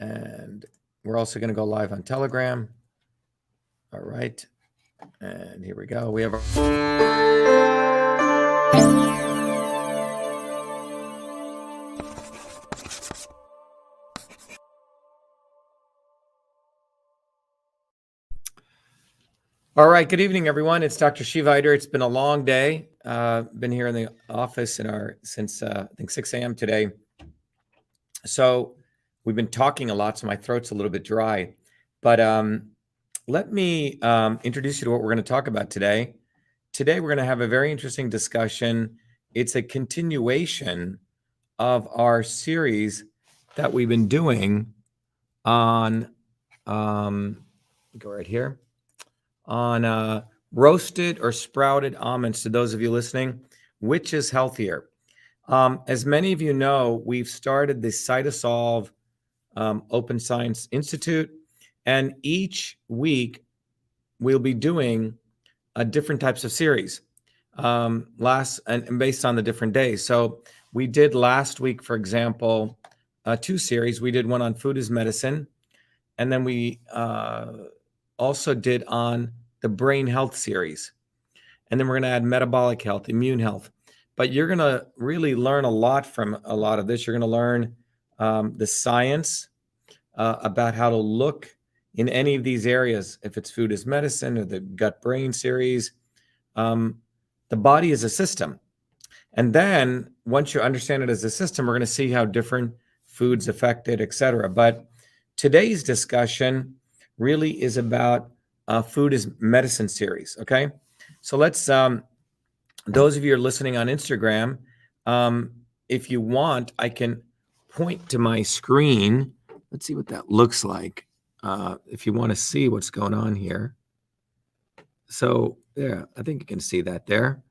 And we're also going to go live on Telegram. All right. And here we go. We have All right. Good evening, everyone. It's Dr. Shiva. It's been a long day. Been here in the office since I think 6 a.m. today. So we've been talking a lot, so my throat's a little bit dry. But let me introduce you to what we're going to talk about today. Today, we're going to have a very interesting discussion. It's a continuation of our series that we've been doing on, go right here, on roasted or sprouted almonds. To those of you listening, which is healthier? As many of you know, we've started the CytoSolve Open Science Institute, and each week we'll be doing different types of series and based on the different days. So we did last week, for example, 2 series. We did one on food as medicine, and then we also did on the brain health series. And then we're going to add metabolic health, immune health. But you're going to really learn a lot from a lot of this. You're going to learn the science about how to look in any of these areas, if it's food as medicine or the gut-brain series. The body is a system. And then once you understand it as a system, we're going to see how different foods affect it, et cetera. But today's discussion really is about food as medicine series, okay? So let's, those of you who are listening on Instagram, if you want, I can point to my screen. Let's see what that looks like. If you want to see what's going on here. So there, I think you can see that there.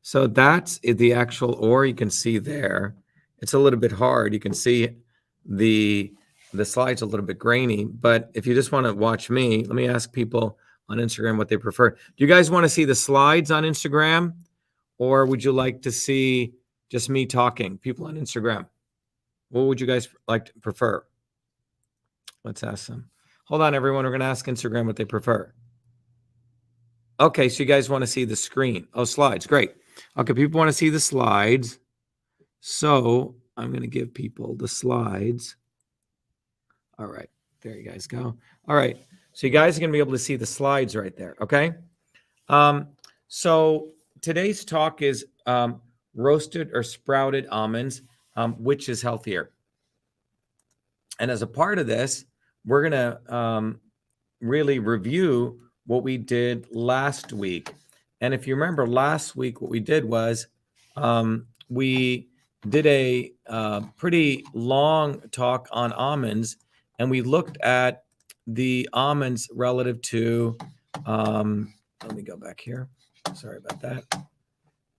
So that's the actual, or you can see there. It's a little bit hard. You can see the slide's a little bit grainy, but if you just want to watch me, let me ask people on Instagram what they prefer. Do you guys want to see the slides on Instagram, or would you like to see just me talking? People on Instagram, what would you guys like to prefer? Let's ask them. Hold on, everyone. We're going to ask Instagram what they prefer. Okay, so you guys want to see the screen. Oh, slides. Great. Okay, people want to see the slides. So I'm going to give people the slides. All right, there you guys go. All right, so you guys are going to be able to see the slides right there, okay? So today's talk is roasted or sprouted almonds, which is healthier. And as a part of this, we're going to really review what we did last week. And if you remember last week, what we did was we did a pretty long talk on almonds, and we looked at the almonds relative to, let me go back here. Sorry about that.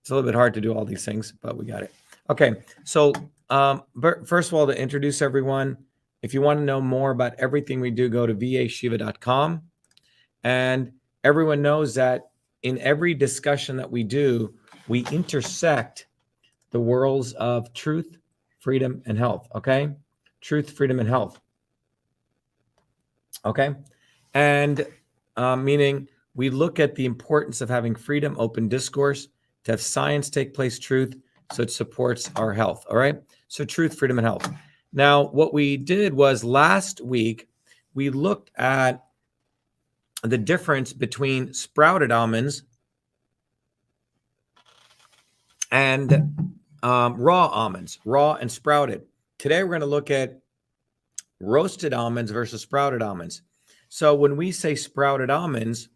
It's a little bit hard to do all these things, but we got it. Okay, so first of all, to introduce everyone, if you want to know more about everything we do, go to vashiva.com. And everyone knows that in every discussion that we do, we intersect the worlds of truth, freedom, and health, okay? Truth, freedom, and health. Okay? And meaning we look at the importance of having freedom, open discourse, to have science take place, truth, so it supports our health, all right? So truth, freedom, and health. Now, what we did was last week, we looked at the difference between sprouted almonds and raw almonds, raw and sprouted. Today, we're going to look at roasted almonds versus sprouted almonds. So when we say sprouted almonds,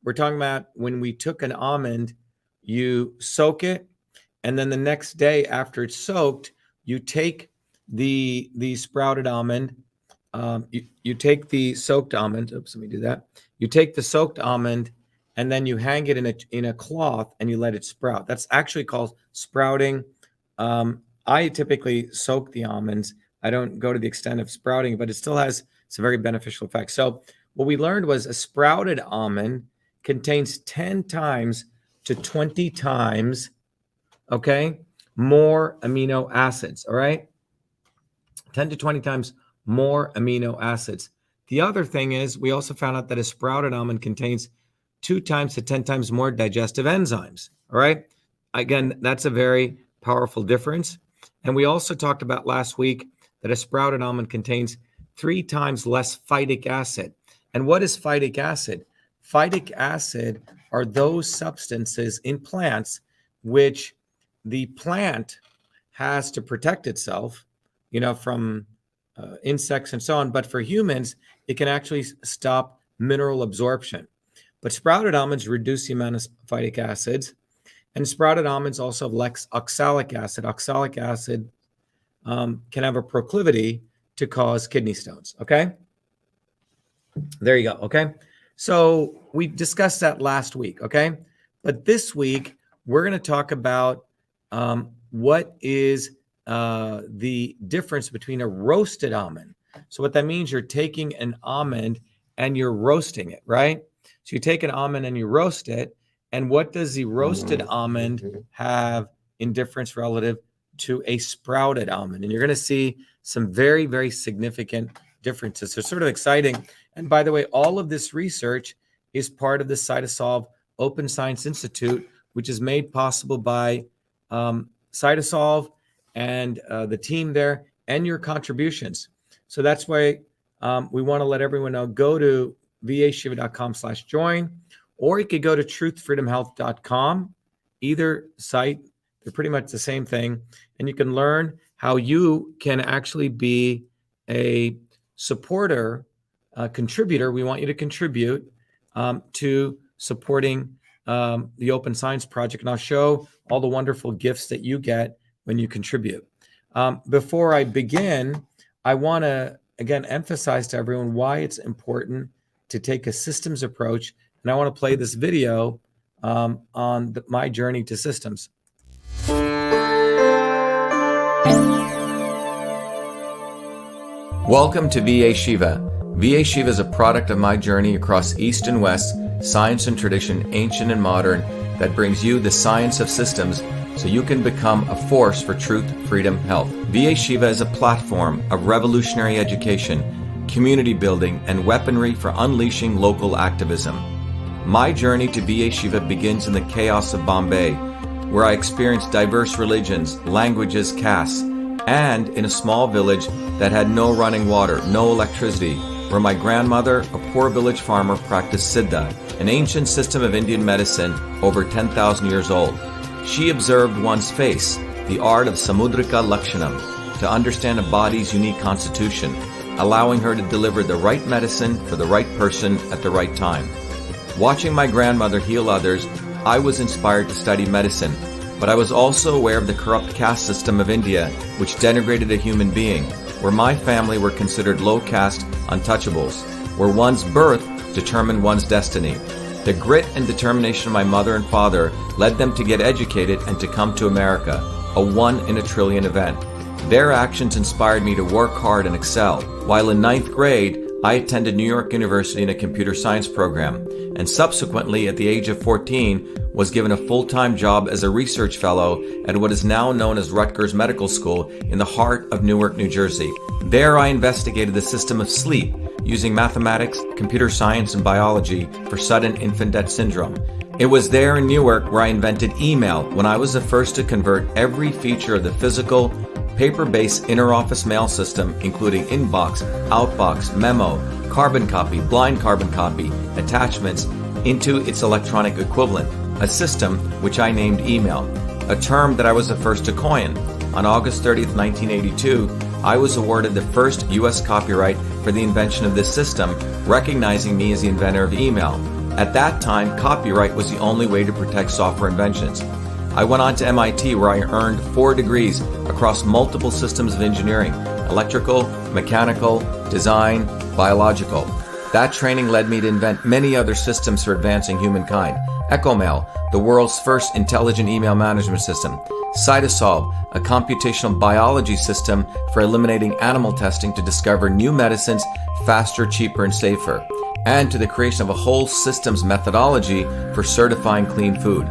we're talking about when we took an almond, you soak it, and then the next day after it's soaked, you take the sprouted almond, you take the soaked almond, oops, let me do that. You take the soaked almond, and then you hang it in a cloth and you let it sprout. That's actually called sprouting. I typically soak the almonds. I don't go to the extent of sprouting, but it still has some very beneficial effects. So what we learned was a sprouted almond contains 10 times to 20 times, okay, more amino acids, all right? 10 to 20 times more amino acids. The other thing is we also found out that a sprouted almond contains 2 times to 10 times more digestive enzymes. All right. Again, that's a very powerful difference. And we also talked about last week that a sprouted almond contains 3 times less phytic acid. And what is phytic acid? Phytic acid are those substances in plants which the plant has to protect itself, from insects and so on. But for humans, it can actually stop mineral absorption. But sprouted almonds reduce the amount of phytic acids. And sprouted almonds also have less oxalic acid. Oxalic acid can have a proclivity to cause kidney stones. Okay. There you go. Okay. So we discussed that last week. Okay. But this week, we're going to talk about what is the difference between a roasted almond. So what that means, you're taking an almond and you're roasting it, right? So you take an almond and you roast it. And what does the roasted almond have in difference relative to a sprouted almond? And you're going to see some very, very significant differences. So it's sort of exciting. And by the way, all of this research is part of the CytoSolve Open Science Institute, which is made possible by CytoSolve and the team there and your contributions. So that's why we want to let everyone know, go to vashiva.com/join, or you could go to truthfreedomhealth.com. Either site, they're pretty much the same thing. And you can learn how you can actually be a supporter, contributor. We want you to contribute to supporting the Open Science Project. And I'll show all the wonderful gifts that you get when you contribute. Before I begin, I want to, again, emphasize to everyone why it's important to take a systems approach. And I want to play this video on my journey to systems. Welcome to VA Shiva. VA Shiva is a product of my journey across East and West, science and tradition, ancient and modern, that brings you the science of systems so you can become a force for truth, freedom, health. VA Shiva is a platform of revolutionary education, community building, and weaponry for unleashing local activism. My journey to VA Shiva begins in the chaos of Bombay, where I experienced diverse religions, languages, castes, and in a small village that had no running water, no electricity, where my grandmother, a poor village farmer, practiced Siddha, an ancient system of Indian medicine over 10,000 years old. She observed one's face, the art of Samudrika Lakshanam, to understand a body's unique constitution, allowing her to deliver the right medicine for the right person at the right time. Watching my grandmother heal others, I was inspired to study medicine, but I was also aware of the corrupt caste system of India, which denigrated a human being, where my family were considered low-caste untouchables, where one's birth determined one's destiny. The grit and determination of my mother and father led them to get educated and to come to America, a 1 in a trillion event. Their actions inspired me to work hard and excel. While in 9th grade, I attended New York University in a computer science program, and subsequently, at the age of 14, was given a full-time job as a research fellow at what is now known as Rutgers Medical School in the heart of Newark, New Jersey. There I investigated the system of sleep using mathematics, computer science, and biology for sudden infant death syndrome. It was there in Newark where I invented email, when I was the first to convert every feature of the physical, paper-based inter-office mail system, including inbox, outbox, memo, carbon copy, blind carbon copy, attachments, into its electronic equivalent, a system which I named email, a term that I was the first to coin. On August 30th, 1982, I was awarded the first U.S. copyright for the invention of this system, recognizing me as the inventor of email. At that time, copyright was the only way to protect software inventions. I went on to MIT, where I earned 4 degrees across multiple systems of engineering: electrical, mechanical, design, biological. That training led me to invent many other systems for advancing humankind. EchoMail, the world's first intelligent email management system. CytoSolve, a computational biology system for eliminating animal testing to discover new medicines faster, cheaper, and safer. And to the creation of a whole systems methodology for certifying clean food.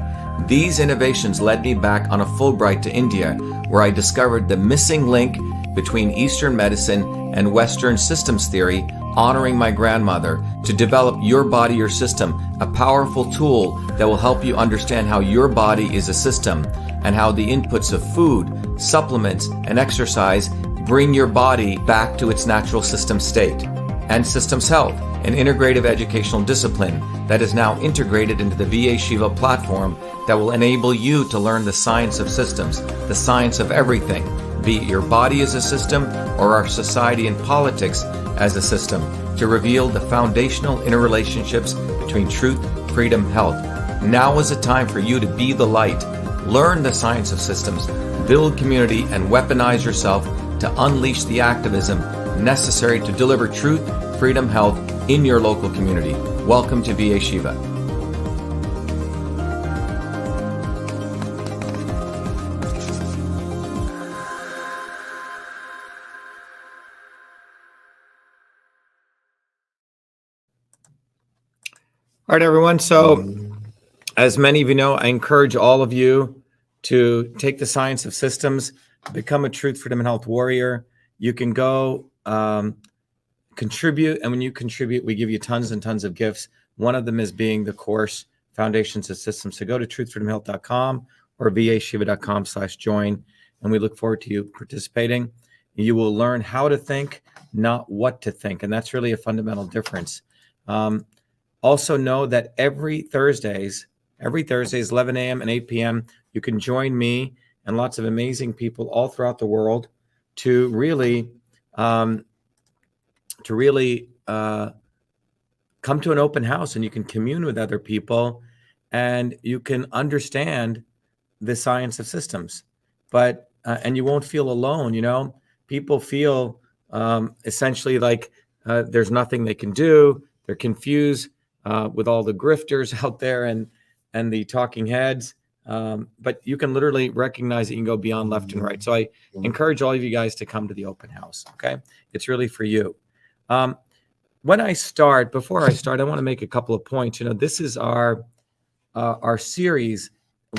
These innovations led me back on a Fulbright to India, where I discovered the missing link between Eastern medicine and Western systems theory, honoring my grandmother, to develop Your Body, Your System, a powerful tool that will help you understand how your body is a system and how the inputs of food, supplements, and exercise bring your body back to its natural system state. And Systems Health, an integrative educational discipline that is now integrated into the VA Shiva platform that will enable you to learn the science of systems, the science of everything, be it your body as a system or our society and politics as a system, to reveal the foundational interrelationships between truth, freedom, health. Now is the time for you to be the light, learn the science of systems, build community, and weaponize yourself to unleash the activism necessary to deliver truth, freedom, health in your local community. Welcome to VA Shiva. All right, everyone. So, as many of you know, I encourage all of you to take the science of systems, become a truth, freedom, and health warrior. You can go contribute, and when you contribute, we give you tons and tons of gifts. One of them is being the course, Foundations of Systems. So go to truthfreedomhealth.com or vashiva.com/join, and we look forward to you participating. You will learn how to think, not what to think, and that's really a fundamental difference. Also know that every Thursdays, 11 a.m. and 8 p.m., you can join me and lots of amazing people all throughout the world to really come to an open house, and you can commune with other people and you can understand the science of systems. But and you won't feel alone. You know, people feel essentially like there's nothing they can do. They're confused with all the grifters out there and the talking heads. But you can literally recognize that you can go beyond left and right. So I encourage all of you guys to come to the open house. Okay, it's really for you. Before I start, I want to make a couple of points. You know, this is our series,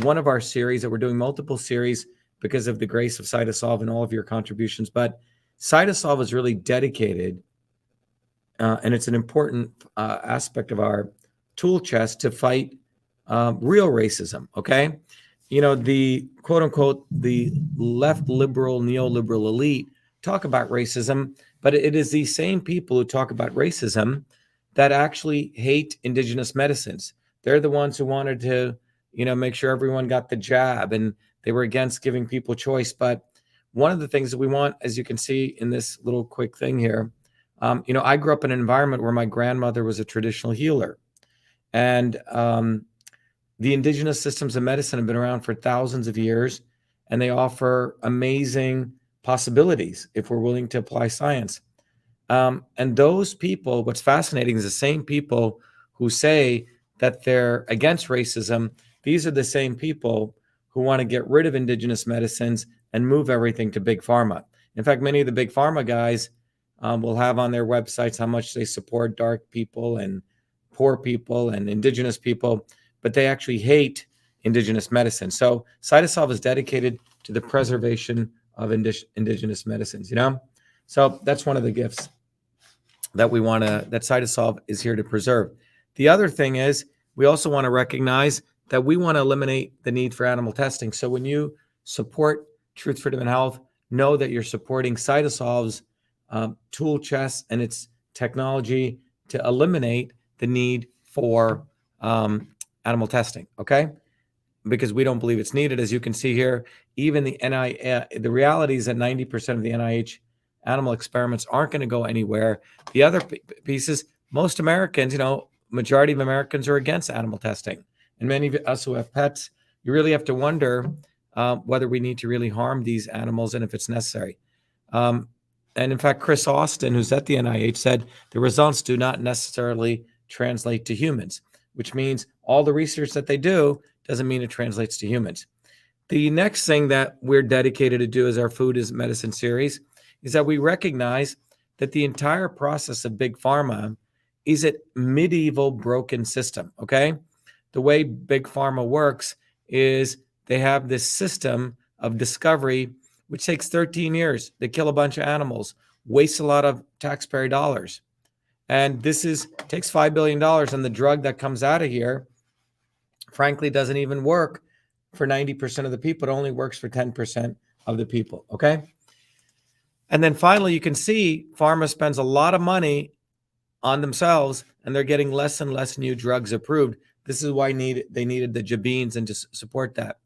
one of our series that we're doing multiple series because of the grace of CytoSolve and all of your contributions. But CytoSolve is really dedicated, and it's an important aspect of our tool chest to fight real racism. Okay, you know, the quote unquote the left liberal neoliberal elite talk about racism, but it is these same people who talk about racism that actually hate indigenous medicines. They're the ones who wanted to, you know, make sure everyone got the jab, and they were against giving people choice. But one of the things that we want, as you can see in this little quick thing here, you know, I grew up in an environment where my grandmother was a traditional healer, and the indigenous systems of medicine have been around for thousands of years, and they offer amazing possibilities if we're willing to apply science. And those people, what's fascinating is the same people who say that they're against racism. These are the same people who want to get rid of indigenous medicines and move everything to big pharma. In fact, many of the big pharma guys will have on their websites how much they support dark people and poor people and indigenous people, but they actually hate indigenous medicine. So CytoSolve is dedicated to the preservation of indigenous medicines, you know? So that's one of the gifts that that CytoSolve is here to preserve. The other thing is we also want to recognize that we want to eliminate the need for animal testing. So when you support Truth, Freedom, and Health, know that you're supporting CytoSolve's tool chest and its technology to eliminate the need for animal testing, okay? Because we don't believe it's needed. As you can see here, even the reality is that 90% of the NIH animal experiments aren't going to go anywhere. The other pieces, most Americans, you know, majority of Americans are against animal testing. And many of us who have pets, you really have to wonder whether we need to really harm these animals and if it's necessary. And in fact, Chris Austin, who's at the NIH, said the results do not necessarily translate to humans, which means all the research that they do doesn't mean it translates to humans. The next thing that we're dedicated to do as our Food is Medicine series is that we recognize that the entire process of big pharma is a medieval broken system, okay? The way big pharma works is they have this system of discovery, which takes 13 years. They kill a bunch of animals. wastes a lot of taxpayer dollars. And this takes $5 billion, and the drug that comes out of here, frankly, doesn't even work for 90% of the people. It only works for 10% of the people, okay? And then finally, you can see pharma spends a lot of money on themselves, and they're getting less and less new drugs approved. This is why they needed the Jabines and to support that.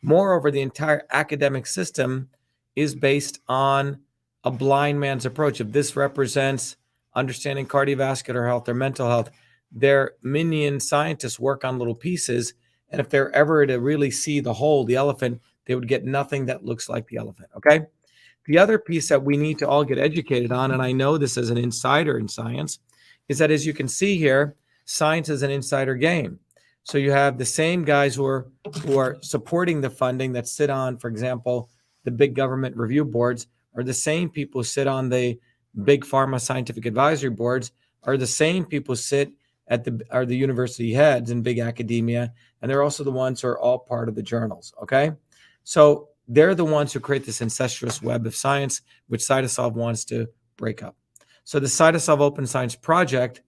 Moreover, the entire academic system is based on a blind man's approach. If this represents understanding cardiovascular health or mental health, their minion scientists work on little pieces, and if they're ever to really see the whole, the elephant, they would get nothing that looks like the elephant, okay? The other piece that we need to all get educated on, and I know this as an insider in science, is that as you can see here, science is an insider game. So you have the same guys who are supporting the funding that sit on, for example, the big government review boards, are the same people who sit on the big pharma scientific advisory boards, are the same people who sit at the university heads in big academia, and they're also the ones who are all part of the journals, okay? So they're the ones who create this incestuous web of science, which CytoSolve wants to break up. So the CytoSolve Open Science Project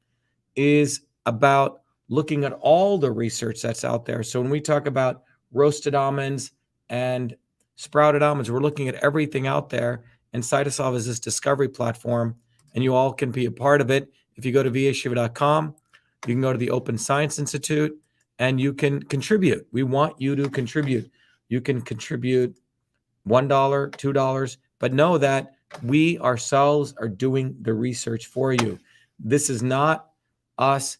is about looking at all the research that's out there. So when we talk about roasted almonds and sprouted almonds, we're looking at everything out there, and CytoSolve is this discovery platform, and you all can be a part of it. If you go to vashiva.com, you can go to the Open Science Institute, and you can contribute. We want you to contribute. You can contribute $1, $2, but know that we ourselves are doing the research for you. This is not us,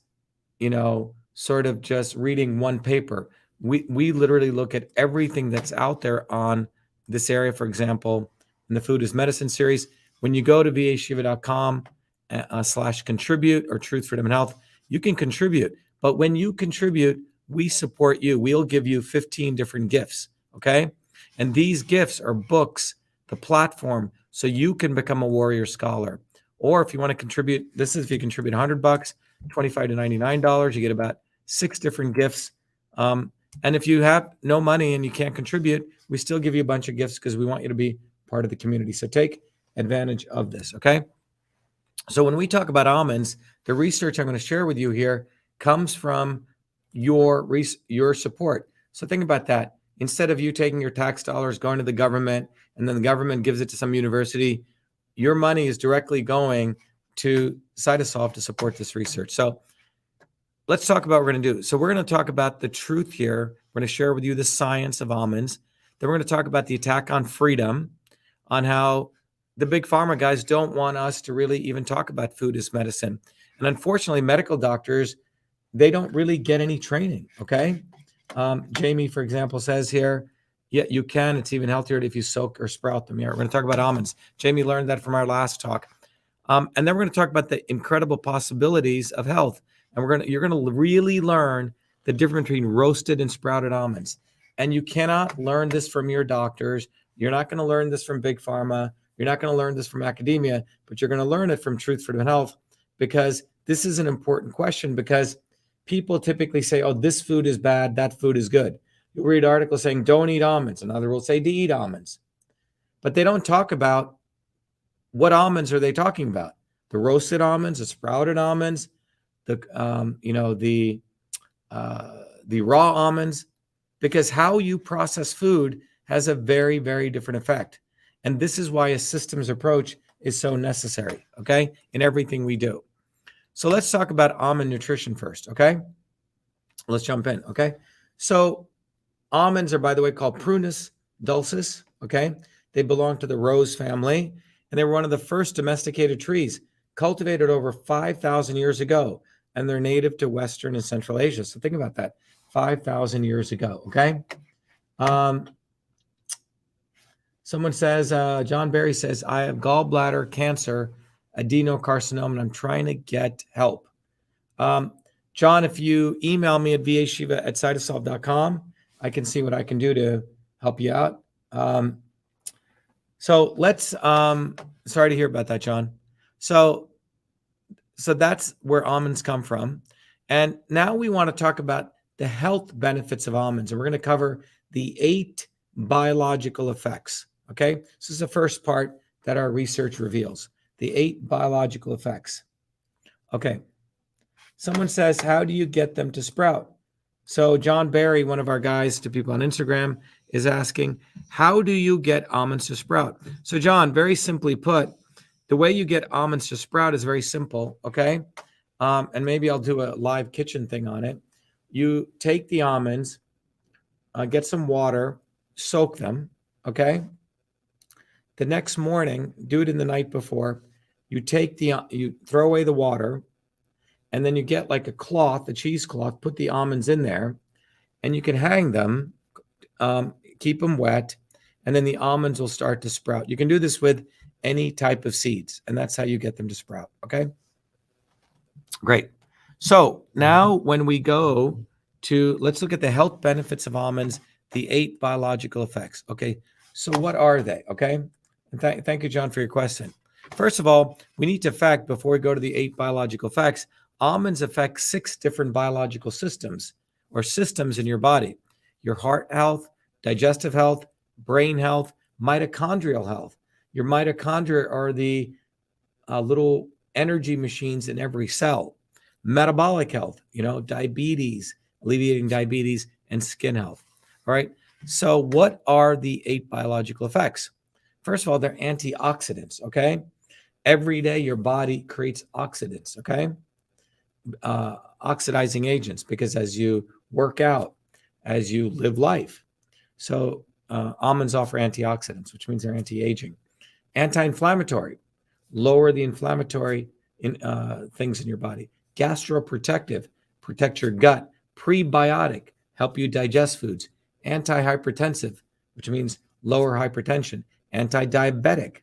sort of just reading one paper. We literally look at everything that's out there on this area. For example, in the Food is Medicine series, when you go to vashiva.com /contribute or Truth, Freedom, and Health, you can contribute. But when you contribute, we support you. We'll give you 15 different gifts, okay? And these gifts are books, the platform, so you can become a warrior scholar. Or if you want to contribute, this is if you contribute $100, $25 to $99, you get about 6 different gifts. And if you have no money and you can't contribute, we still give you a bunch of gifts because we want you to be part of the community. So take advantage of this, okay? So when we talk about almonds, the research I'm going to share with you here comes from your support. So think about that. Instead of you taking your tax dollars, going to the government, and then the government gives it to some university, your money is directly going to CytoSolve to support this research. So let's talk about what we're going to do. So we're going to talk about the truth here. We're going to share with you the science of almonds. Then we're going to talk about the attack on freedom, on how the big pharma guys don't want us to really even talk about food as medicine. And unfortunately, medical doctors, they don't really get any training, okay? Jamie, for example, says here, yeah, you can. It's even healthier if you soak or sprout them. Yeah, we're going to talk about almonds. Jamie learned that from our last talk. And then we're going to talk about the incredible possibilities of health. And you're going to really learn the difference between roasted and sprouted almonds. And you cannot learn this from your doctors. You're not going to learn this from big pharma. You're not going to learn this from academia, but you're going to learn it from Truth, Freedom, and Health, because this is an important question, because people typically say, oh, this food is bad, that food is good. You'll read articles saying, don't eat almonds. Another will say to eat almonds. But they don't talk about what almonds are they talking about. The roasted almonds, the sprouted almonds, the raw almonds, because how you process food has a very, very different effect. And this is why a systems approach is so necessary, okay, in everything we do. So let's talk about almond nutrition first, okay? Let's jump in, okay? So almonds are, by the way, called Prunus dulcis, okay? They belong to the rose family, and they were one of the first domesticated trees, cultivated over 5,000 years ago, and they're native to Western and Central Asia. So think about that, 5,000 years ago, okay? Someone says, John Barry says, I have gallbladder cancer, adenocarcinoma, and I'm trying to get help. John, if you email me at vashiva@cytosolve.com, I can see what I can do to help you out. So let's, sorry to hear about that, John. So that's where almonds come from. And now we want to talk about the health benefits of almonds. And we're going to cover the 8 biological effects. Okay, this is the first part that our research reveals. the 8 biological effects. Okay. Someone says, how do you get them to sprout? So John Barry, one of our guys to people on Instagram, is asking, how do you get almonds to sprout? So John, very simply put, the way you get almonds to sprout is very simple, okay? And maybe I'll do a live kitchen thing on it. You take the almonds, get some water, soak them, okay? The next morning, do it in the night before, you throw away the water, and then you get like a cloth, a cheesecloth, put the almonds in there, and you can hang them, keep them wet, and then the almonds will start to sprout. You can do this with any type of seeds, and that's how you get them to sprout, okay? Great. So now when we go to, let's look at the health benefits of almonds, the 8 biological effects, okay? So what are they, okay? And thank you, John, for your question. First of all, we need to fact, before we go to the 8 biological effects, almonds affect 6 different biological systems or systems in your body: your heart health, digestive health, brain health, mitochondrial health. Your mitochondria are the little energy machines in every cell. Metabolic health, diabetes, alleviating diabetes, and skin health. All right. So what are the 8 biological effects? First of all, they're antioxidants, okay? Every day your body creates oxidants, okay? Oxidizing agents, because as you work out, as you live life. So almonds offer antioxidants, which means they're anti-aging. Anti-inflammatory, lower the inflammatory things in your body. Gastroprotective, protect your gut. Prebiotic, help you digest foods. Anti-hypertensive, which means lower hypertension. Anti-diabetic.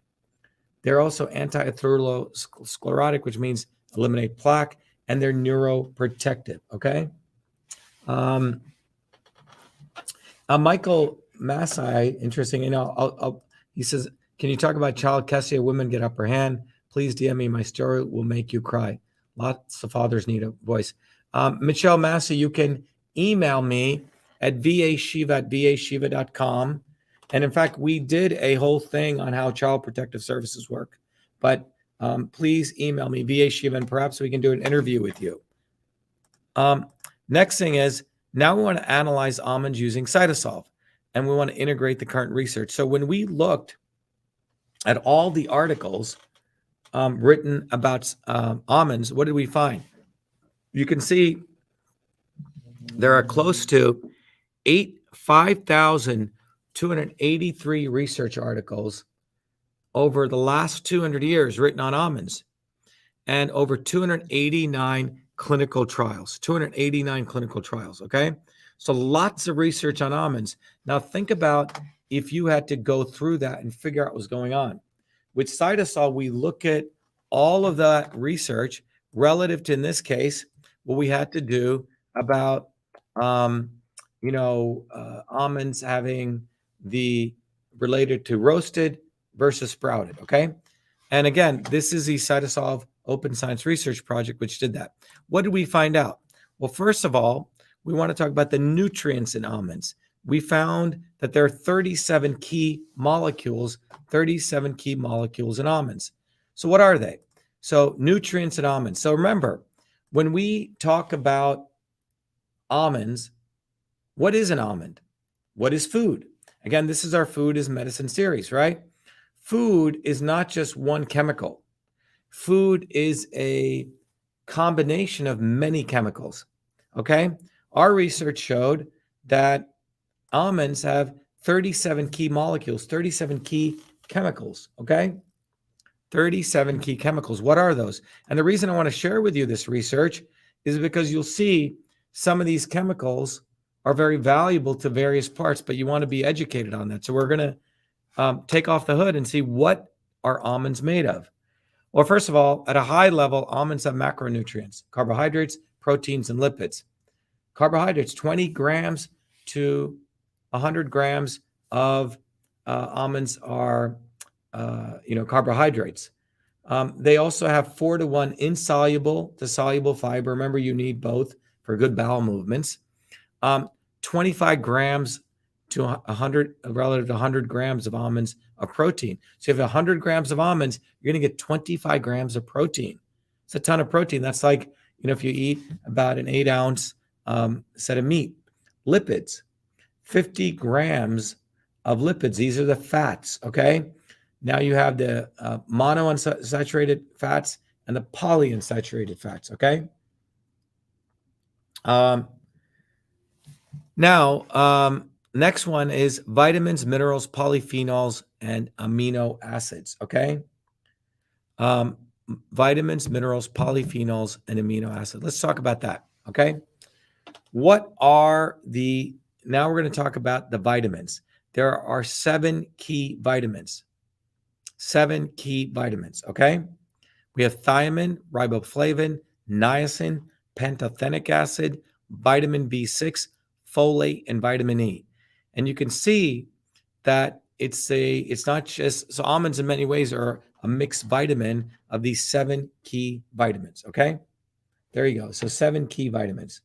They're also anti-atherosclerotic, which means eliminate plaque, and they're neuroprotective, okay? Michael Massai, interesting, he says, can you talk about child custody? Women get upper hand. Please DM me. My story will make you cry. Lots of fathers need a voice. Michelle Massey, you can email me at vashiva@vashiva.com. And in fact, we did a whole thing on how child protective services work. But please email me, vashiva, and perhaps we can do an interview with you. Next thing is, now we want to analyze almonds using CytoSolve, and we want to integrate the current research. So when we looked at all the articles written about almonds, what did we find? You can see there are close to 5,283 research articles over the last 200 years written on almonds, and over 289 clinical trials, okay? So lots of research on almonds. Now think about if you had to go through that and figure out what's going on. With CytoSolve, we look at all of that research relative to, in this case, what we had to do about, almonds having the related to roasted versus sprouted, okay? And again, this is the CytoSolve Open Science Research Project, which did that. What did we find out? Well, first of all, we want to talk about the nutrients in almonds. We found that there are 37 key molecules in almonds. So what are they? So nutrients in almonds. So remember, when we talk about almonds, what is an almond? What is food? Again, this is our Food is Medicine series, right? Food is not just one chemical. Food is a combination of many chemicals, okay? Our research showed that almonds have 37 key molecules, 37 key chemicals, okay? 37 key chemicals. What are those? And the reason I want to share with you this research is because you'll see some of these chemicals are very valuable to various parts, but you want to be educated on that. So we're going to take off the hood and see what are almonds made of. Well, first of all, at a high level, almonds have macronutrients, carbohydrates, proteins, and lipids. Carbohydrates, 20 grams to 100 grams of almonds are, carbohydrates. They also have 4-to-1 insoluble to soluble fiber. Remember, you need both for good bowel movements. 25 grams to 100 relative to 100 grams of almonds of protein. So if you have 100 grams of almonds, you're going to get 25 grams of protein. It's a ton of protein. That's like, if you eat about an 8-ounce set of meat. Lipids, 50 grams of lipids. These are the fats, okay? Now you have the monounsaturated fats and the polyunsaturated fats, okay? Next one is vitamins, minerals, polyphenols, and amino acids, okay? Vitamins, minerals, polyphenols, and amino acids. Let's talk about that, okay? Now we're going to talk about the vitamins. There are 7 key vitamins. 7 key vitamins, okay? We have thiamine, riboflavin, niacin, pantothenic acid, vitamin B6, folate, and vitamin E. And you can see that it's not just, so almonds in many ways are a mixed vitamin of these 7 key vitamins, okay? There you go. So 7 key vitamins.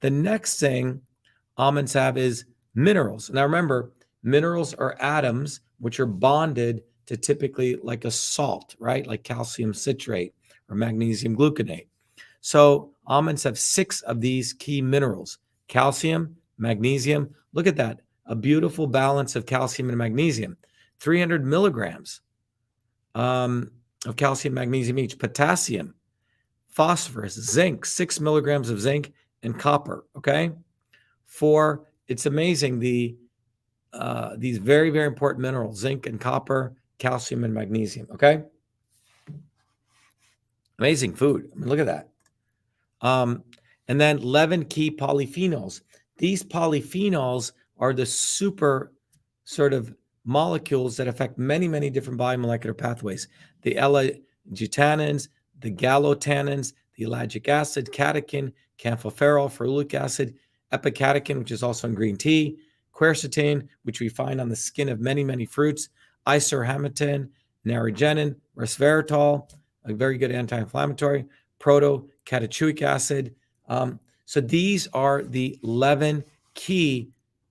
The next thing almonds have is minerals. Now remember, minerals are atoms which are bonded to typically like a salt, right? Like calcium citrate or magnesium gluconate. So almonds have 6 of these key minerals: calcium, magnesium. Look at that. A beautiful balance of calcium and magnesium. 300 milligrams of calcium, magnesium each. Potassium, phosphorus, zinc, 6 milligrams of zinc, and copper, okay? It's amazing, these very, very important minerals, zinc and copper, calcium and magnesium, okay? Amazing food. I mean, look at that. And then 11 key polyphenols. These polyphenols are the super sort of molecules that affect many, many different biomolecular pathways. The L-glutanins, the gallotannins, the ellagic acid, catechin, camphophyrol, ferulic acid, epicatechin, which is also in green tea, quercetin, which we find on the skin of many, many fruits, isohamidin, naringenin, resveratrol, a very good anti-inflammatory, proto-catechuic acid. So these are the 11 key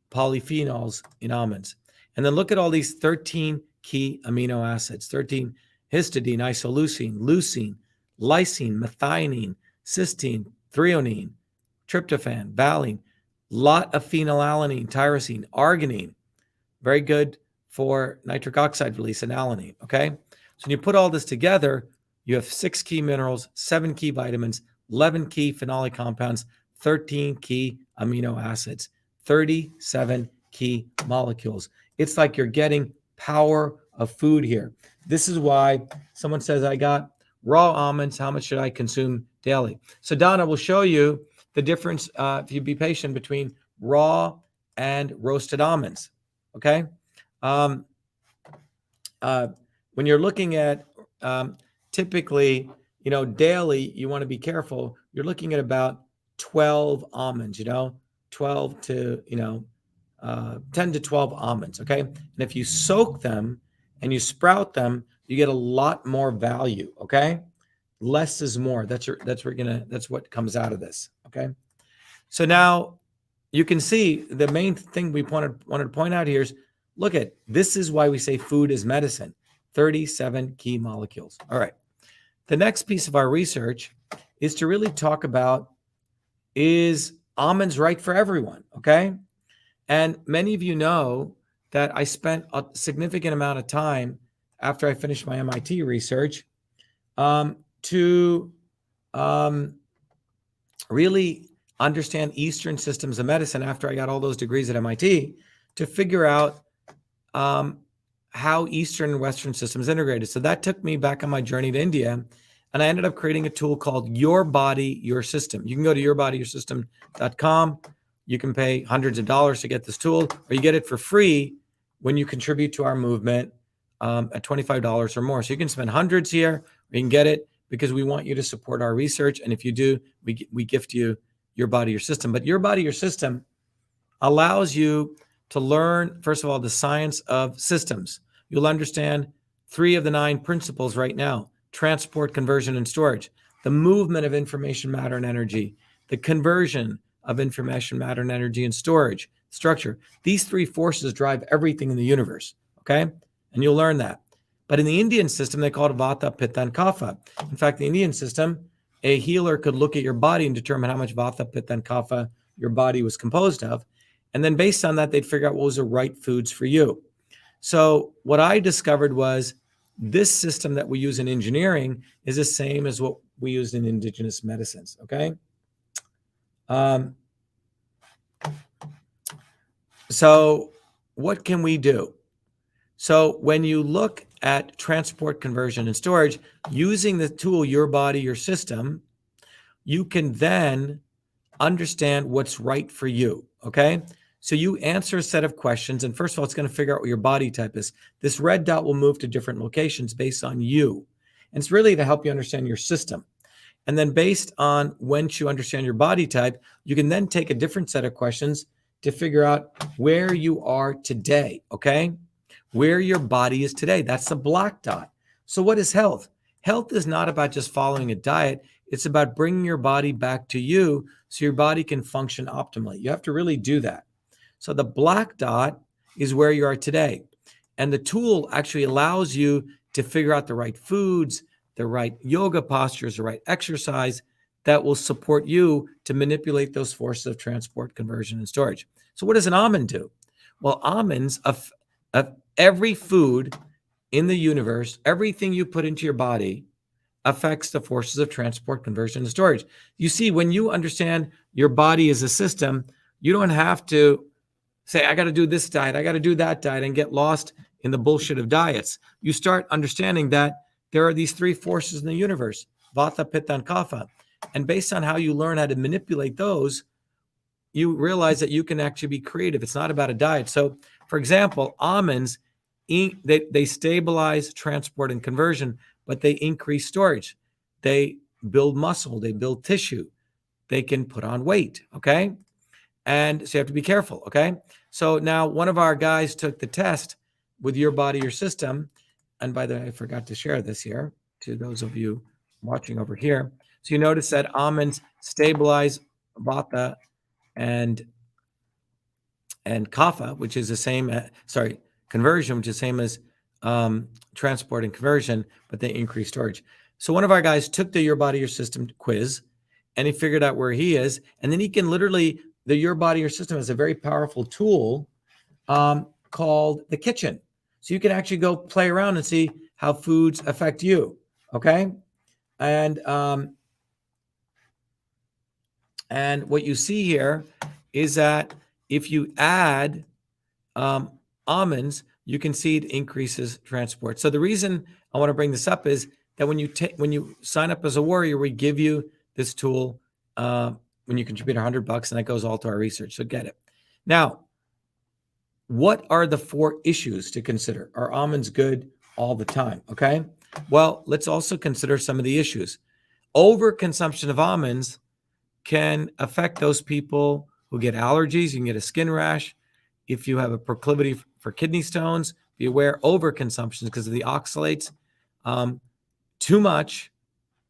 polyphenols in almonds. And then look at all these 13 key amino acids: 13 histidine, isoleucine, leucine, lysine, methionine, cysteine, threonine, tryptophan, valine, lot of phenylalanine, tyrosine, arginine, very good for nitric oxide release, and alanine, okay? So when you put all this together, you have 6 key minerals, 7 key vitamins, 11 key phenolic compounds, 13 key amino acids, 37 key molecules. It's like you're getting power of food here. This is why someone says, I got raw almonds, how much should I consume daily? So Donna will show you the difference, if you be patient, between raw and roasted almonds, okay? When you're looking at typically, daily, you want to be careful. You're looking at about 12 almonds, 12 to, 10 to 12 almonds, okay? And if you soak them and you sprout them, you get a lot more value, okay? Less is more. That's what comes out of this, okay? So now you can see the main thing we wanted to point out here is, look at, this is why we say food is medicine. 37 key molecules. All right. The next piece of our research is to really talk about, is almonds right for everyone, okay? And many of you know that I spent a significant amount of time after I finished my MIT research to really understand Eastern systems of medicine after I got all those degrees at MIT, to figure out how Eastern and Western systems integrated. So that took me back on my journey to India, and I ended up creating a tool called Your Body, Your System. You can go to yourbodyyoursystem.com. You can pay hundreds of dollars to get this tool, or you get it for free when you contribute to our movement at $25 or more. So you can spend hundreds here, or you can get it because we want you to support our research. And if you do, we gift you Your Body, Your System. But Your Body, Your System allows you to learn, first of all, the science of systems. You'll understand 3 of the 9 principles right now: transport, conversion, and storage, the movement of information, matter, and energy, the conversion of information, matter, and energy, and storage, structure. These three forces drive everything in the universe, okay? And you'll learn that. But in the Indian system, they call it Vata, Pitta, and Kapha. In fact, the Indian system, a healer could look at your body and determine how much Vata, Pitta, and Kapha your body was composed of. And then based on that, they'd figure out what was the right foods for you. So what I discovered was this system that we use in engineering is the same as what we used in indigenous medicines, okay? So what can we do? So when you look at transport, conversion, and storage, using the tool, your body, your system, you can then understand what's right for you, okay? So you answer a set of questions, and first of all, it's going to figure out what your body type is. This red dot will move to different locations based on you. And it's really to help you understand your system. And then based on once you understand your body type, you can then take a different set of questions to figure out where you are today, okay? Where your body is today. That's the black dot. So what is health? Health is not about just following a diet. It's about bringing your body back to you so your body can function optimally. You have to really do that. So the black dot is where you are today. And the tool actually allows you to figure out the right foods, the right yoga postures, the right exercise that will support you to manipulate those forces of transport, conversion, and storage. So what does an almond do? Well, almonds of every food in the universe, everything you put into your body affects the forces of transport, conversion, and storage. You see, when you understand your body as a system, you don't have to say, I got to do this diet, I got to do that diet, and get lost in the bullshit of diets. You start understanding that there are these three forces in the universe, Vata, Pitta, and Kapha. And based on how you learn how to manipulate those, you realize that you can actually be creative. It's not about a diet. So, for example, almonds, they stabilize transport and conversion, but they increase storage. They build muscle. They build tissue. They can put on weight, okay? And so you have to be careful, okay? So now one of our guys took the test with your body, your system. And by the way, I forgot to share this here to those of you watching over here. So you notice that almonds stabilize Vata and Kapha, which is the same, conversion, which is the same as transport and conversion, but they increase storage. So one of our guys took the Your Body, Your System quiz, and he figured out where he is. And then he can literally, the Your Body, Your System is a very powerful tool called the kitchen. So you can actually go play around and see how foods affect you, okay? And what you see here is that if you add almonds, you can see it increases transport. So the reason I want to bring this up is that when you sign up as a warrior, we give you this tool when you contribute $100, and that goes all to our research. So get it. Now, what are the 4 issues to consider? Are almonds good all the time? Okay. Well, let's also consider some of the issues. Overconsumption of almonds can affect those people who get allergies. You can get a skin rash. If you have a proclivity for kidney stones, be aware overconsumption because of the oxalates. Too much,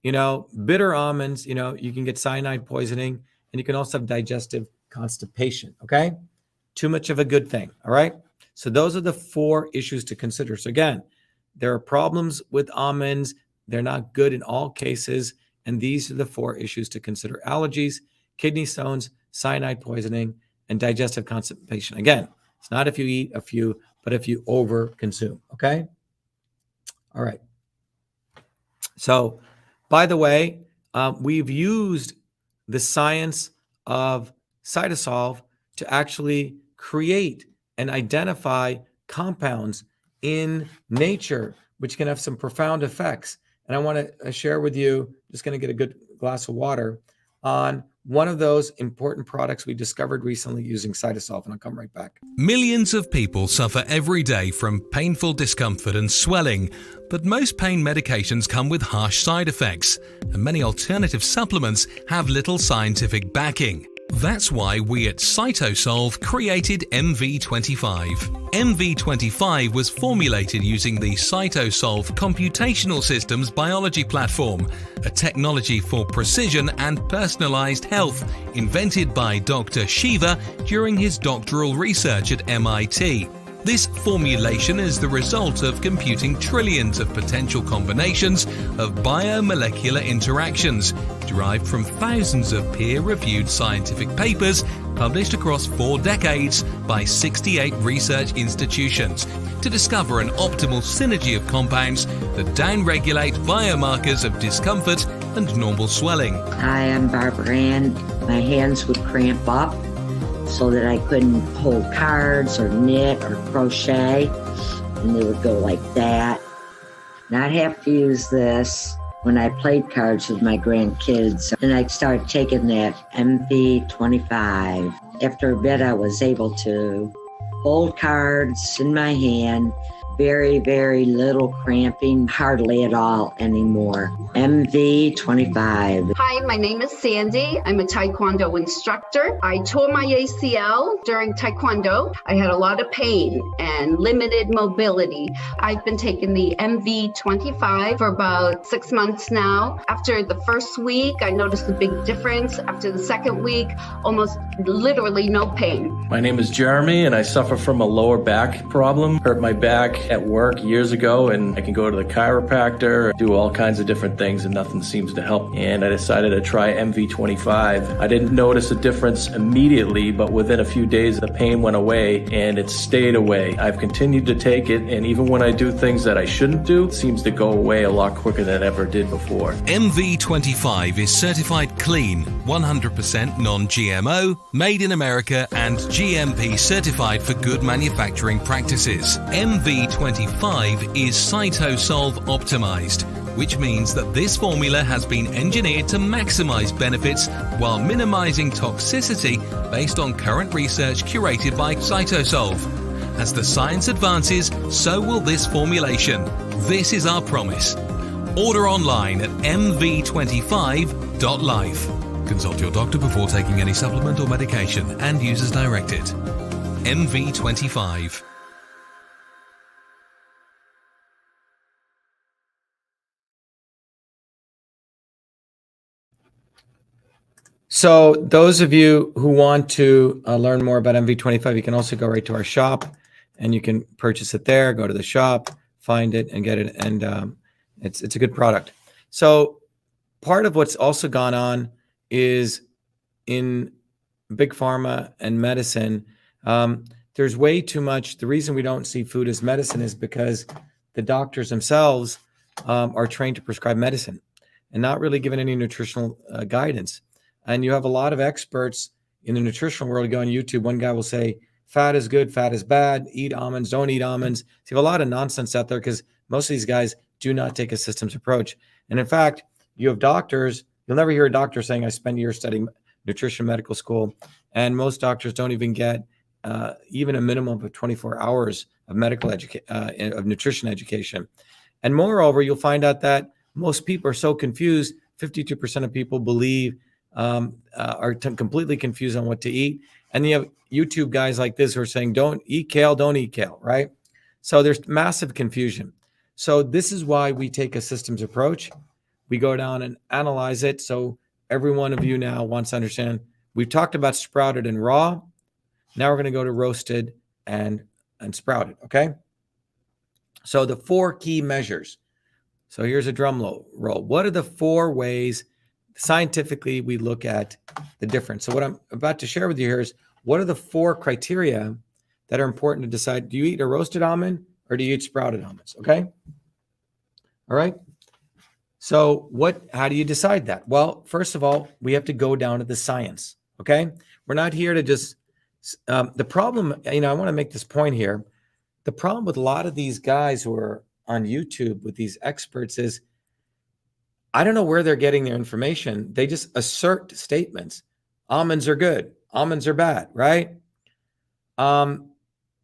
bitter almonds, you can get cyanide poisoning, and you can also have digestive constipation, okay? Too much of a good thing, all right? So those are the 4 issues to consider. So again, there are problems with almonds. They're not good in all cases, and these are the 4 issues to consider: allergies, kidney stones, cyanide poisoning, and digestive constipation. Again, it's not if you eat a few, but if you over-consume, okay? All right. So, by the way, we've used the science of CytoSolve to actually create and identify compounds in nature, which can have some profound effects. And I want to share with you, just going to get a good glass of water, on one of those important products we discovered recently using CytoSolve, and I'll come right back. Millions of people suffer every day from painful discomfort and swelling, but most pain medications come with harsh side effects, and many alternative supplements have little scientific backing. That's why we at CytoSolve created MV25. MV25 was formulated using the CytoSolve Computational Systems Biology Platform, a technology for precision and personalized health invented by Dr. Shiva during his doctoral research at MIT. This formulation is the result of computing trillions of potential combinations of biomolecular interactions derived from thousands of peer-reviewed scientific papers published across 4 decades by 68 research institutions to discover an optimal synergy of compounds that downregulate biomarkers of discomfort and normal swelling. Hi, I'm Barbara Ann. My hands would cramp up so that I couldn't hold cards or knit or crochet, and they would go like that. And I'd have to use this when I played cards with my grandkids, and I started taking that MV25. After a bit, I was able to hold cards in my hand, very, very little cramping, hardly at all anymore. MV25. Hi, my name is Sandy. I'm a Taekwondo instructor. I tore my ACL during Taekwondo. I had a lot of pain and limited mobility. I've been taking the MV25 for about 6 months now. After the first week, I noticed a big difference. After the second week, almost literally no pain. My name is Jeremy, and I suffer from a lower back problem. Hurt my back at work years ago, and I can go to the chiropractor, do all kinds of different things, and nothing seems to help. And I decided to try MV25. I didn't notice a difference immediately, but within a few days, the pain went away, and it stayed away. I've continued to take it, and even when I do things that I shouldn't do, it seems to go away a lot quicker than it ever did before. MV25 is certified clean, 100% non-GMO, made in America, and GMP certified for good manufacturing practices. MV25 is CytoSolve optimized, which means that this formula has been engineered to maximize benefits while minimizing toxicity based on current research curated by CytoSolve. As the science advances, so will this formulation. This is our promise. Order online at mv25.life. Consult your doctor before taking any supplement or medication and use as directed. MV25. So those of you who want to learn more about MV25, you can also go right to our shop and you can purchase it there, go to the shop, find it and get it. And it's a good product. So part of what's also gone on is in big pharma and medicine, there's way too much. The reason we don't see food as medicine is because the doctors themselves are trained to prescribe medicine and not really given any nutritional guidance. And you have a lot of experts in the nutritional world who go on YouTube. One guy will say, fat is good, fat is bad, eat almonds, don't eat almonds. So you have a lot of nonsense out there because most of these guys do not take a systems approach. And in fact, you have doctors, you'll never hear a doctor saying, I spent years studying nutrition medical school. And most doctors don't even get even a minimum of 24 hours of of nutrition education. And moreover, you'll find out that most people are so confused. 52% of people believe are completely confused on what to eat. And you have YouTube guys like this who are saying, don't eat kale, right? So there's massive confusion. So this is why we take a systems approach. We go down and analyze it. So every one of you now wants to understand, we've talked about sprouted and raw. Now we're going to go to roasted and sprouted, okay? So the 4 key measures. So here's a drum roll. What are the 4 ways scientifically we look at the difference? So what I'm about to share with you here is what are the 4 criteria that are important to decide, do you eat a roasted almond or do you eat sprouted almonds? Okay. All right. So how do you decide that? Well, first of all, we have to go down to the science. Okay. We're not here to just, the problem, I want to make this point here. The problem with a lot of these guys who are on YouTube with these experts is, I don't know where they're getting their information. They just assert statements. Almonds are good. Almonds are bad, right?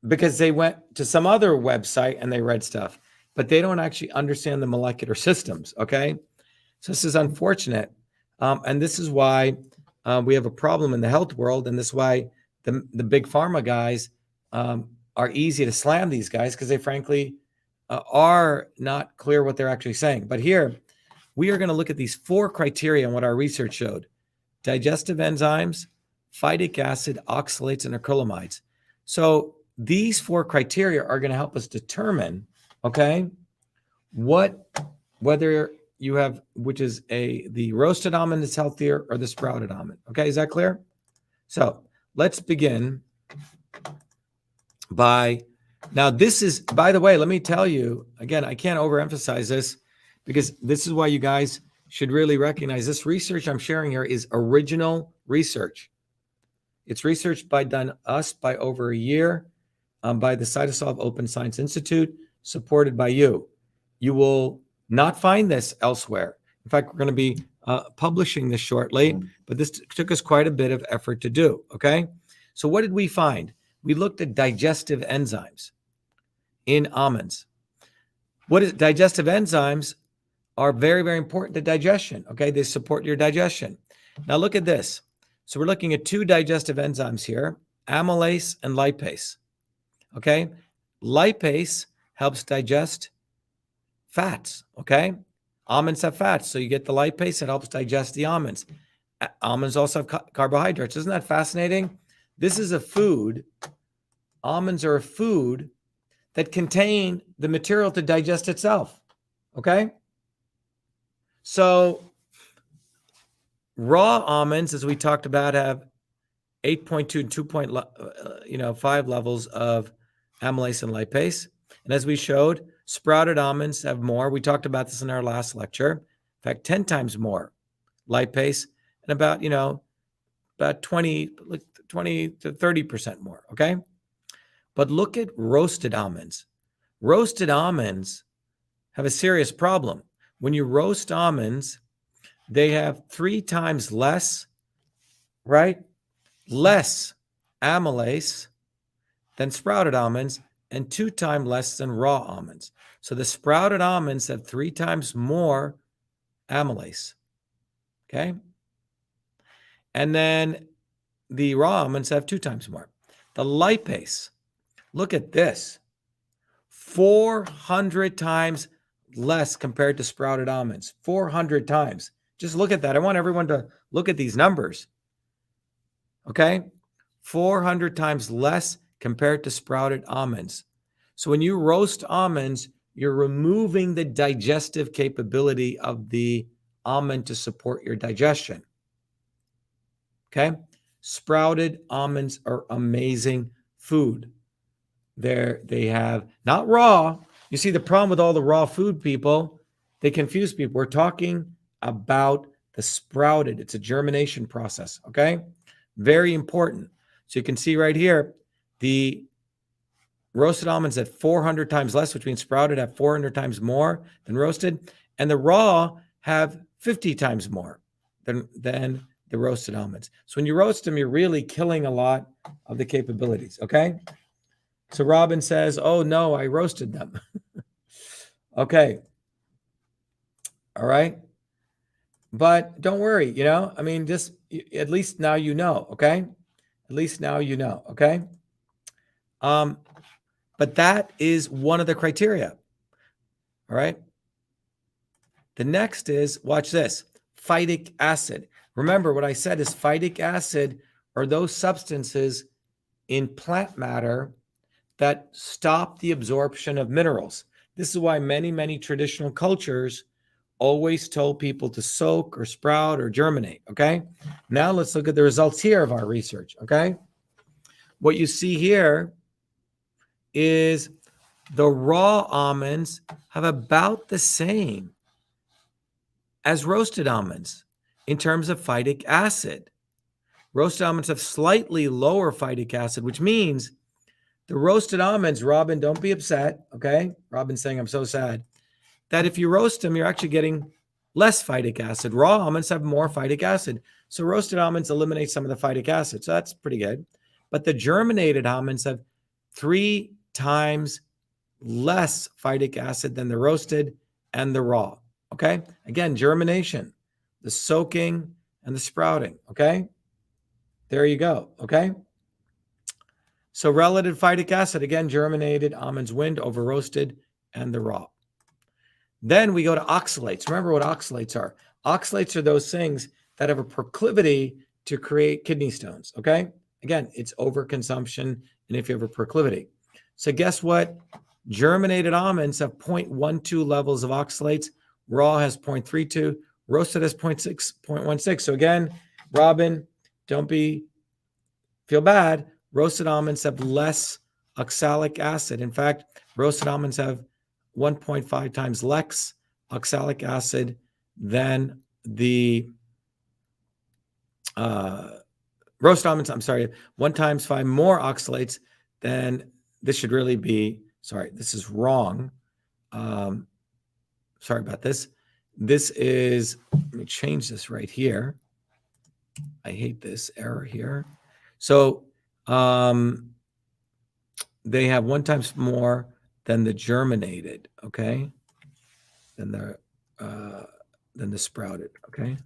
Because they went to some other website and they read stuff, but they don't actually understand the molecular systems, okay? So this is unfortunate. And this is why we have a problem in the health world, and this is why the big pharma guys are easy to slam these guys, because they frankly are not clear what they're actually saying. But here, we are going to look at these 4 criteria and what our research showed: digestive enzymes, phytic acid, oxalates, and acrylamides. So these 4 criteria are going to help us determine, okay, whether you have, which is the roasted almond is healthier or the sprouted almond. Okay, is that clear? So let's begin by, now this is, by the way, let me tell you, again, I can't overemphasize this, because this is why you guys should really recognize this research I'm sharing here is original research. It's research done by over a year by the CytoSolve Open Science Institute, supported by you. You will not find this elsewhere. In fact, we're going to be publishing this shortly, but this took us quite a bit of effort to do, okay? So what did we find? We looked at digestive enzymes in almonds. Digestive enzymes are very, very important to digestion, okay? They support your digestion. Now look at this. So we're looking at 2 digestive enzymes here, amylase and lipase, okay? Lipase helps digest fats, okay? Almonds have fats, so you get the lipase, it helps digest the almonds. Almonds also have carbohydrates. Isn't that fascinating? This is a food, almonds are a food that contain the material to digest itself, okay? So raw almonds, as we talked about, have 8.2 and 2.5 levels of amylase and lipase. And as we showed, sprouted almonds have more. We talked about this in our last lecture. In fact, 10 times more lipase and about 20 to 30% more, okay? But look at roasted almonds. Roasted almonds have a serious problem. When you roast almonds, they have 3 times less, right? Less amylase than sprouted almonds, and 2 times less than raw almonds. So the sprouted almonds have 3 times more amylase, okay? And then the raw almonds have 2 times more. The lipase, look at this, 400 times less compared to sprouted almonds, 400 times. Just look at that. I want everyone to look at these numbers, okay? 400 times less compared to sprouted almonds. So when you roast almonds, you're removing the digestive capability of the almond to support your digestion. Okay? Sprouted almonds are amazing food. They have, not raw. You see the problem with all the raw food people, they confuse people. We're talking about the sprouted. It's a germination process, okay? Very important. So you can see right here, the roasted almonds at 400 times less, which means sprouted have 400 times more than roasted, and the raw have 50 times more than the roasted almonds. So when you roast them, you're really killing a lot of the capabilities, okay? So Robin says, oh no, I roasted them. Okay. All right. But don't worry, I mean, just at least now you know, okay? At least now you know, okay? But that is one of the criteria, all right? The next is, watch this, phytic acid. Remember what I said is phytic acid are those substances in plant matter that stop the absorption of minerals. This is why many, many traditional cultures always told people to soak or sprout or germinate, okay? Now let's look at the results here of our research, okay? What you see here is the raw almonds have about the same as roasted almonds in terms of phytic acid. Roasted almonds have slightly lower phytic acid, which means the roasted almonds, Robin, don't be upset, okay? Robin's saying, I'm so sad, that if you roast them, you're actually getting less phytic acid. Raw almonds have more phytic acid. So roasted almonds eliminate some of the phytic acid. So that's pretty good. But the germinated almonds have 3 times less phytic acid than the roasted and the raw, okay? Again, germination, the soaking and the sprouting, okay? There you go. Okay. So relative phytic acid, again, germinated almonds win over roasted and the raw. Then we go to oxalates. Remember what oxalates are. Oxalates are those things that have a proclivity to create kidney stones. Okay. Again, it's overconsumption. And if you have a proclivity. So guess what? Germinated almonds have 0.12 levels of oxalates. Raw has 0.32. Roasted has 0.16. So again, Robin, don't feel bad. Roasted almonds have less oxalic acid. In fact, roasted almonds have 1.5 times less oxalic acid than the roasted almonds. I'm sorry, 1 times 5 more oxalates than this should really be. Sorry, this is wrong. Sorry about this. This is, let me change this right here. I hate this error here. So they have 1 times more than the germinated, okay? Than the sprouted, okay?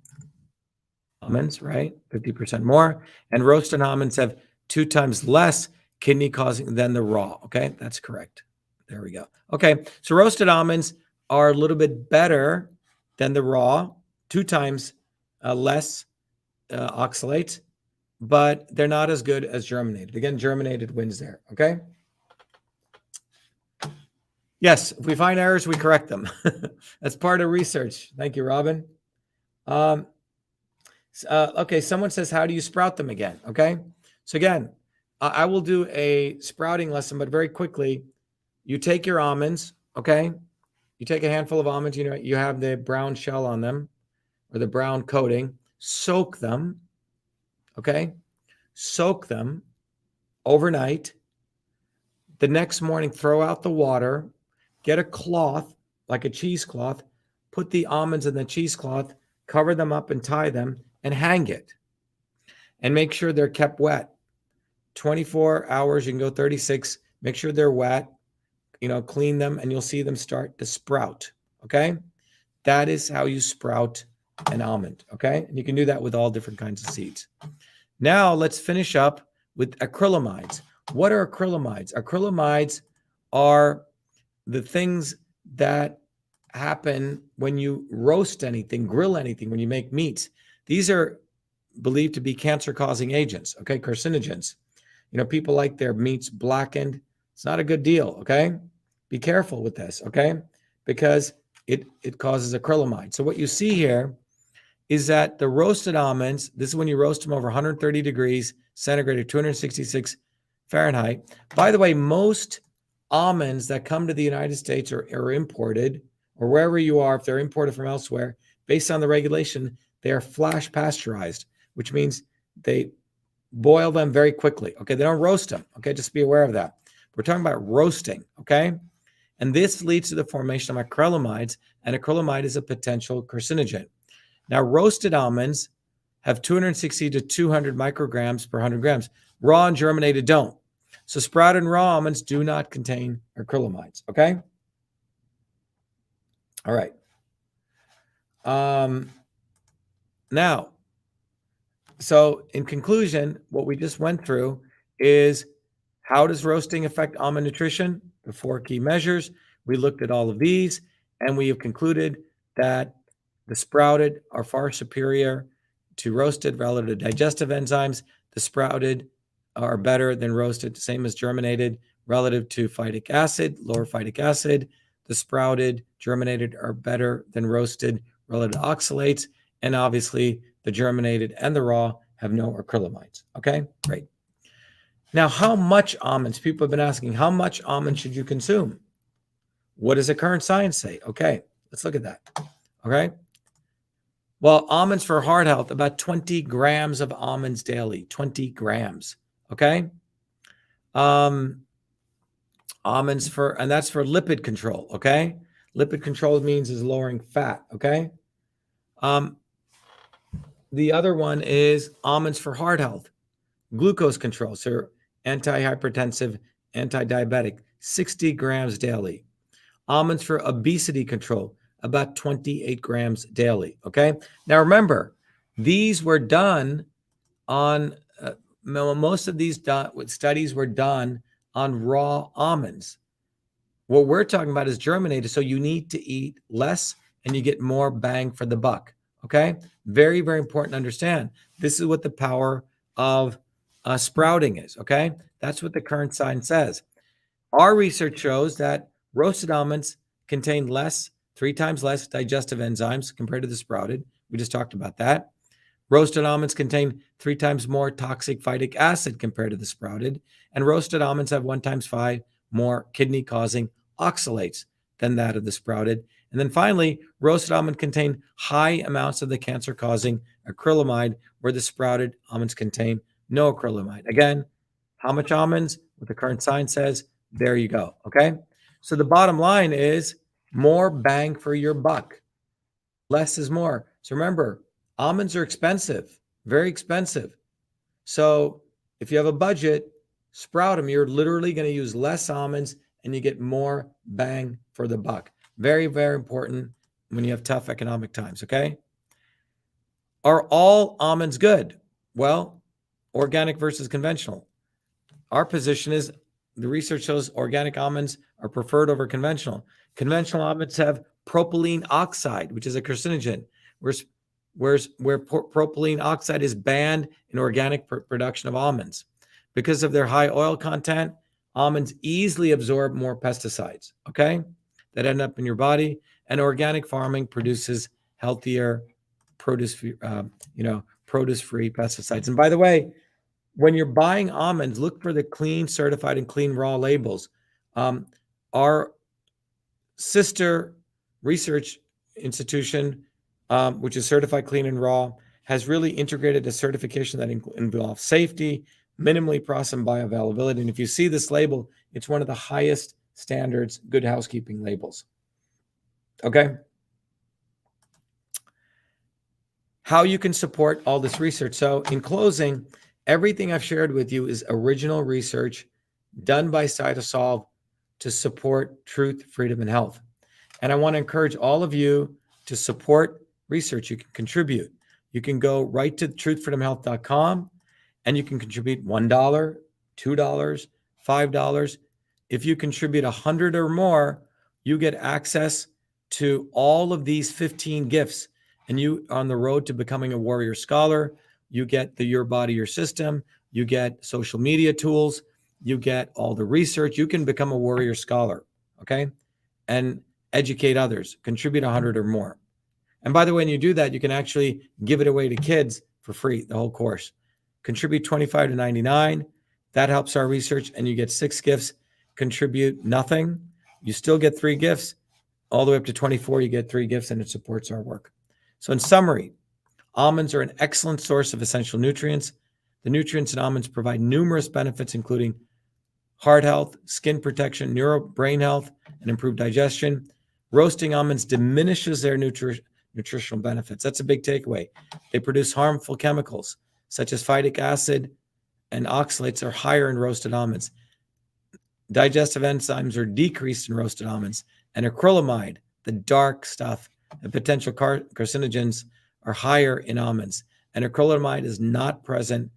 Almonds, right? 50% more. And roasted almonds have 2 times less kidney causing than the raw, okay? That's correct. There we go. Okay, so roasted almonds are a little bit better than the raw, 2 times less oxalates, but they're not as good as germinated. Again, germinated wins there, okay? Yes, if we find errors, we correct them. That's part of research. Thank you, Robin. Okay, someone says, how do you sprout them again? Okay, so again, I will do a sprouting lesson, but very quickly, you take your almonds, okay? You take a handful of almonds, you know, you have the brown shell on them or the brown coating, soak them, okay? Soak them overnight. The next morning, throw out the water, get a cloth, like a cheesecloth, put the almonds in the cheesecloth, cover them up and tie them and hang it. And make sure they're kept wet. 24 hours, you can go 36, make sure they're wet, you know, clean them and you'll see them start to sprout, okay? That is how you sprout an almond, okay? And you can do that with all different kinds of seeds. Now let's finish up with acrylamides. What are acrylamides? Acrylamides are the things that happen when you roast anything, grill anything, when you make meats. These are believed to be cancer-causing agents, okay, carcinogens. You know, people like their meats blackened. It's not a good deal, okay? Be careful with this, okay? Because it causes acrylamide. So what you see here is that the roasted almonds, this is when you roast them over 130 degrees centigrade or 266 Fahrenheit. By the way, most almonds that come to the United States are imported, or wherever you are, if they're imported from elsewhere, based on the regulation, they are flash pasteurized, which means they boil them very quickly. Okay, they don't roast them. Okay, just be aware of that. We're talking about roasting. Okay, and this leads to the formation of acrylamides, and acrylamide is a potential carcinogen. Now, roasted almonds have 260 to 200 micrograms per 100 grams. Raw and germinated don't. So sprouted and raw almonds do not contain acrylamides. Okay. All right. Now, so in conclusion, what we just went through is how does roasting affect almond nutrition? The 4 key measures. We looked at all of these, and we have concluded that the sprouted are far superior to roasted relative to digestive enzymes. The sprouted are better than roasted, same as germinated, relative to phytic acid, lower phytic acid. The sprouted, germinated are better than roasted relative to oxalates. And obviously, the germinated and the raw have no acrylamides. Okay, great. Now, how much almonds? People have been asking, how much almonds should you consume? What does the current science say? Okay, let's look at that. Okay. Well, almonds for heart health, about 20 grams of almonds daily, 20 grams. Okay. Almonds and that's for lipid control. Okay. Lipid control means is lowering fat. Okay. The other one is almonds for heart health, glucose control. So anti-hypertensive, anti-diabetic, 60 grams daily. Almonds for obesity control, about 28 grams daily. Okay. Now remember, these were done on most of these studies were done on raw almonds. What we're talking about is germinated, so you need to eat less and you get more bang for the buck, okay? Very, very important to understand. This is what the power of sprouting is, okay? That's what the current science says. Our research shows that roasted almonds contain 3 times less digestive enzymes compared to the sprouted. We just talked about that. Roasted almonds contain 3 times more toxic phytic acid compared to the sprouted, and roasted almonds have 1 times 5 more kidney-causing oxalates than that of the sprouted. And then finally, roasted almonds contain high amounts of the cancer-causing acrylamide, where the sprouted almonds contain no acrylamide. Again, how much almonds? What the current science says, there you go, okay? So the bottom line is more bang for your buck. Less is more. So remember, almonds are expensive, very expensive. So if you have a budget, sprout them. You're literally going to use less almonds and you get more bang for the buck. Very, very important when you have tough economic times, okay? Are all almonds good? Well, organic versus conventional. Our position is the research shows organic almonds are preferred over conventional. Conventional almonds have propylene oxide, which is a carcinogen, where propylene oxide is banned in organic production of almonds. Because of their high oil content, almonds easily absorb more pesticides, okay, that end up in your body. And organic farming produces healthier produce-free pesticides. And by the way, when you're buying almonds, look for the clean, certified, and clean raw labels. Our sister research institution, which is certified clean and raw, has really integrated a certification that involves safety, minimally processed, and bioavailability. And if you see this label, it's one of the highest standards, good housekeeping labels. Okay? How you can support all this research. So in closing, everything I've shared with you is original research done by CytoSolve to support truth, freedom, and health. And I want to encourage all of you to support research. You can contribute. You can go right to truthfreedomhealth.com and you can contribute $1, $2, $5. If you contribute 100 or more, you get access to all of these 15 gifts. And you are on the road to becoming a warrior scholar. You get the Your Body, Your System. You get social media tools. You get all the research. You can become a warrior scholar, okay? And educate others. Contribute 100 or more. And by the way, when you do that, you can actually give it away to kids for free, the whole course. Contribute $25 to $99. That helps our research, and you get 6 gifts. Contribute nothing. You still get 3 gifts. All the way up to 24, you get 3 gifts, and it supports our work. So in summary, almonds are an excellent source of essential nutrients. The nutrients in almonds provide numerous benefits, including heart health, skin protection, brain health, and improved digestion. Roasting almonds diminishes their nutritional benefits. That's a big takeaway. They produce harmful chemicals, such as phytic acid and oxalates are higher in roasted almonds. Digestive enzymes are decreased in roasted almonds. And acrylamide, the dark stuff, and potential carcinogens are higher in almonds. And acrylamide is not present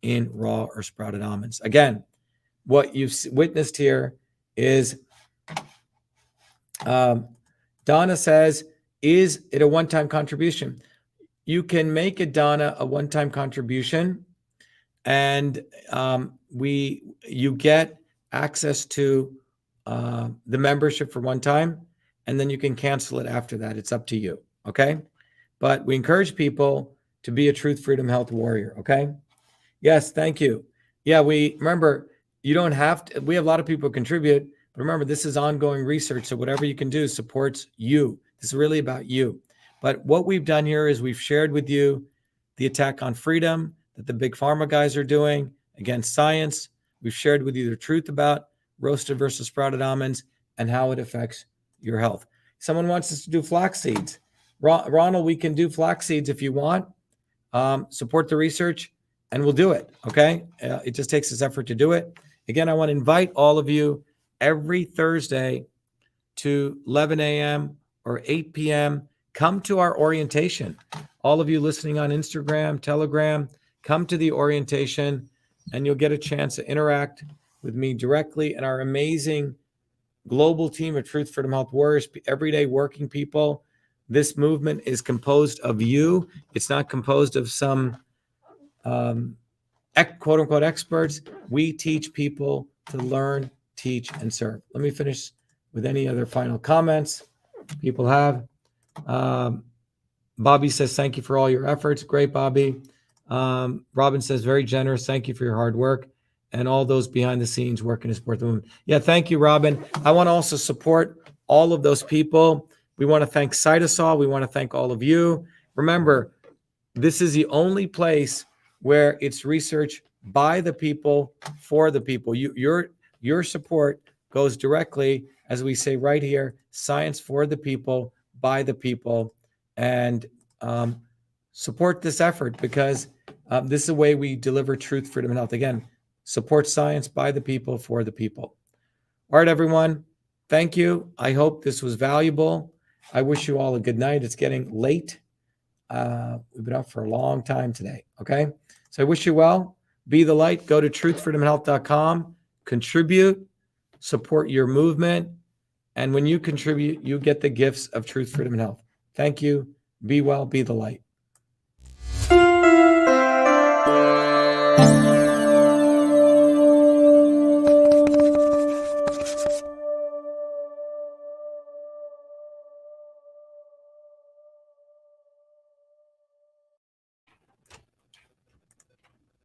in raw or sprouted almonds. Again, what you've witnessed here is Donna says, is it a one-time contribution? You can make it, Donna, a one-time contribution, and you get access to the membership for one time, and then you can cancel it after that. It's up to you, okay? But we encourage people to be a truth, freedom, health warrior, okay? Yes, thank you. Yeah, remember, you don't have to, we have a lot of people contribute, but remember, this is ongoing research, so whatever you can do supports you. This is really about you. But what we've done here is we've shared with you the attack on freedom that the big pharma guys are doing against science. We've shared with you the truth about roasted versus sprouted almonds and how it affects your health. Someone wants us to do flax seeds. Ronald, we can do flax seeds if you want. Support the research and we'll do it, okay? It just takes this effort to do it. Again, I want to invite all of you every Thursday to 11 a.m. or 8 p.m. Come to our orientation. All of you listening on Instagram, Telegram, come to the orientation. and you'll get a chance to interact with me directly and our amazing global team of Truth, Freedom, Health Warriors, everyday working people. This movement is composed of you. It's not composed of some quote unquote experts. We teach people to learn, teach, and serve. Let me finish with any other final comments people have. Bobby says, thank you for all your efforts. Great, Bobby. Robin says, very generous. Thank you for your hard work and all those behind the scenes working to support the movement. Yeah, thank you, Robin. I want to also support all of those people. We want to thank CytoSolve. We want to thank all of you. Remember, this is the only place where it's research by the people for the people. Your support goes directly, as we say right here, science for the people, by the people, and support this effort because this is the way we deliver truth, freedom, and health. Again, support science by the people for the people. All right, everyone. Thank you. I hope this was valuable. I wish you all a good night. It's getting late. We've been up for a long time today. Okay. So I wish you well. Be the light. Go to truthfreedomandhealth.com. Contribute. Support your movement. And when you contribute, you get the gifts of truth, freedom, and health. Thank you. Be well. Be the light.